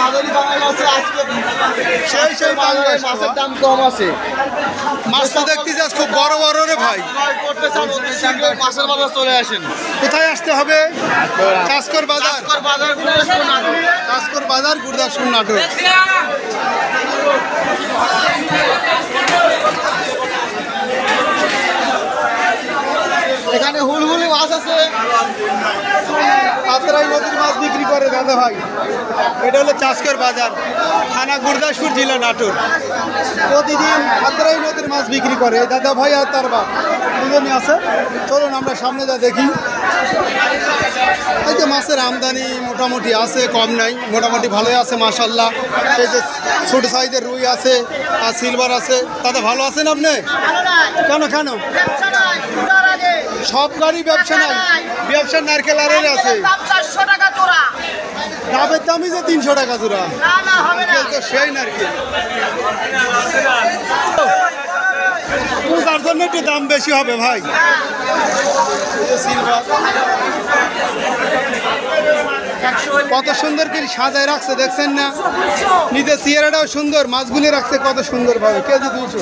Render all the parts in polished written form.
মাঝারি বাঙালি আছে আজকে সেই বাঙালি মাছের দাম কম আছে। মাছ তো দেখতে যাস খুব বড় বড় রে ভাই। করতে চান মাছের বাজার চলে আসেন। কোথায় আসতে হবে? চাষকর বাজার। চাষকর বাজার চাষকর বাজার গুরদাসপুর নাটোর। নাটোর। এখানে হুলহুলি মাছ আছে। আত্রাই নদীর মাছ বিক্রি করে দাদা ভাই। এটা হলো চাষকর বাজার, থানা গুরদাসপুর, জেলা নাটোর। প্রতিদিন আত্রাই নদীর মাছ বিক্রি করে এই দাদা ভাই আর তার বাপ দুজনই আছে। চলুন আমরা সামনে যা দেখি। এই যে মাছের আমদানি মোটামুটি আছে, কম নাই, মোটামুটি ভালোই আছে মাশাল্লাহ। এই যে ছোট সাইজের রুই আছে আর সিলভার আছে। দাদা ভালো আছেন আপনি? কেন কেন সব গাড়ি ব্যবসা নাই? ব্যবসার নারকেল আরের আছে, ডাবের দামই যে 300 টাকা জোড়া। তো সেই নারকেল তার জন্য একটু দাম বেশি হবে ভাই। কত সুন্দর করে সাজায় রাখছে দেখছেন না? নিজের চেয়ারটাও সুন্দর, মাছগুলি রাখছে কত সুন্দর ভাবে। কেজি 200।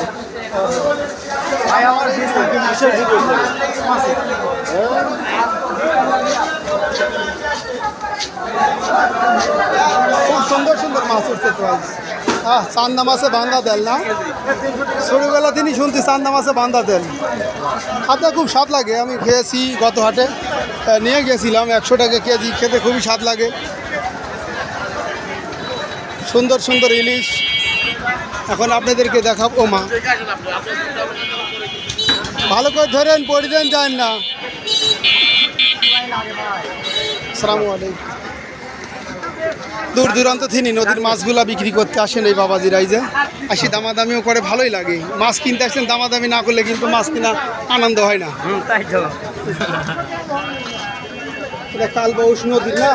খুব সুন্দর সুন্দর মাছ উঠছে তো আজ। চান্দা মাছে বান্ধা দেল না? ছোটবেলা তিনি শুনছি চান্দা মাছে বান্ধা দেল। হাতে খুব স্বাদ লাগে, আমি খেয়েছি গত হাটে, নিয়ে গেছিলাম 100 টাকা কেজি। খেতে খুবই স্বাদ লাগে। সুন্দর সুন্দর ইলিশ এখন আপনাদেরকে দেখাবো। মা ভালো করে ধরেন, পড়ি দেন যায় না। আসসালামু আলাইকুম। দূর দূরান্ত থেকে নদীর মাছগুলা বিক্রি করতে আসেন এই বাবাজিরা। এই যে আসি দামাদামিও করে, ভালোই লাগে। মাছ কিনতে আসেন, দামাদামি না করলে কিন্তু মাছ কিনা আনন্দ হয় না। এটা কালবাউস নদীর না?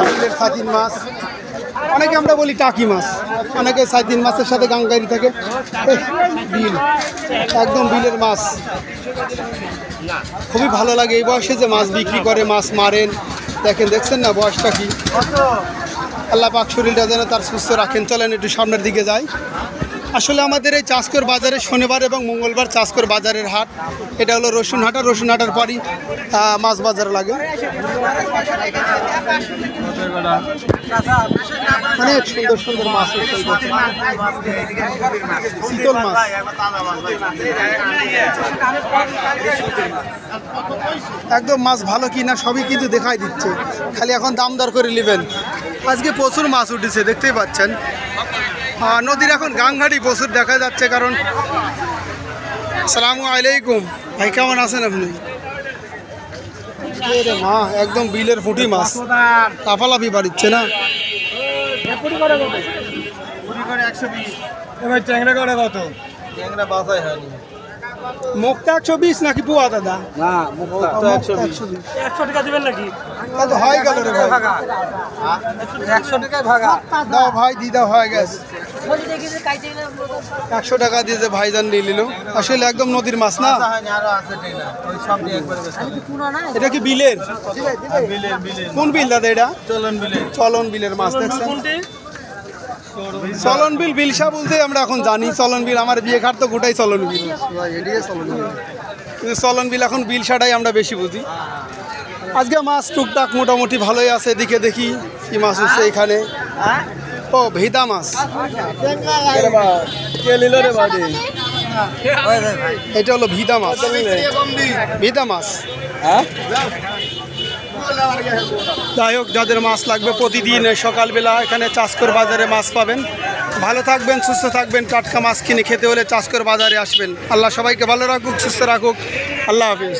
বিলের সাতিন মাছ, অনেকে আমরা বলি টাকি মাছ, অনেকে সাতিন মাছের সাথে গাঙ্গারি থাকে। বিল, একদম বিলের মাছ। খুবই ভালো লাগে এই বয়সে যে মাছ বিক্রি করে, মাছ মারেন। দেখেন, দেখছেন না বয়সটা কি? আল্লাহ পাক শরীরটা যেন তার সুস্থ রাখেন। চলেন একটু সামনের দিকে যাই। আসলে আমাদের এই চাষকর বাজারে শনিবার এবং মঙ্গলবার চাষকর বাজারের হাট। এটা হলো রসুনহাটা, রসুনহাটার পরই মাছ বাজার লাগে। অনেক সুন্দর সুন্দর মাছ, শীতল মাছ। একদম মাছ ভালো কিনা সবই কিন্তু দেখাই দিচ্ছে, খালি এখন দাম দর করে নেবেন। আজকে প্রচুর মাছ উঠেছে, দেখতেই পাচ্ছেন। নদীর এখন গাংঘাটি প্রচুর দেখা যাচ্ছে, কারণ আসসালামু আলাইকুম ভাই, কেমন আছেন আপনি? মা একদম বিলের ফুটি মাছ, লাফালাফি বাড়িচ্ছে না? ট্যাংরা করে কত? ট্যাংরা বাছাই হয়নি। মুখটা 120 নাকি পুয়া দাদা? না, মুখটা 120। 100 টাকা দিবেন নাকি? কত হয় গেল রে ভাই? 100 টাকায় ভাগা দাও ভাই, দিদা হয়ে গেছে। 100 টাকা দিয়ে যে ভাইজান নিয়ে নিল। আসলে একদম নদীর মাছ না? এটা কি বিলের? কোন বিল দাদা এটা? চলন বিলের মাছ। দেখছেন চলন বিল, বিলসা বলতে আমরা এখন জানি চলন বিল। আমার বিয়ে ঘাট তো গোটাই চলন বিল, কিন্তু চলন বিল এখন বিলসাটাই আমরা বেশি বুঝি। আজকে মাছ টুকটাক মোটামুটি ভালোই আছে। এদিকে দেখি কি মাছ হচ্ছে এখানে। ও ভিদা মাছ, এটা হলো ভিদা মাছ। ভিদা মাছ, যাই হোক, যাদের মাছ লাগবে প্রতিদিন সকালবেলা এখানে চাষকর বাজারে মাছ পাবেন। ভালো থাকবেন, সুস্থ থাকবেন। টাটকা মাছ কিনে খেতে হলে চাষকর বাজারে আসবেন। আল্লাহ সবাইকে ভালো রাখুক, সুস্থ রাখুক। আল্লাহ হাফিজ।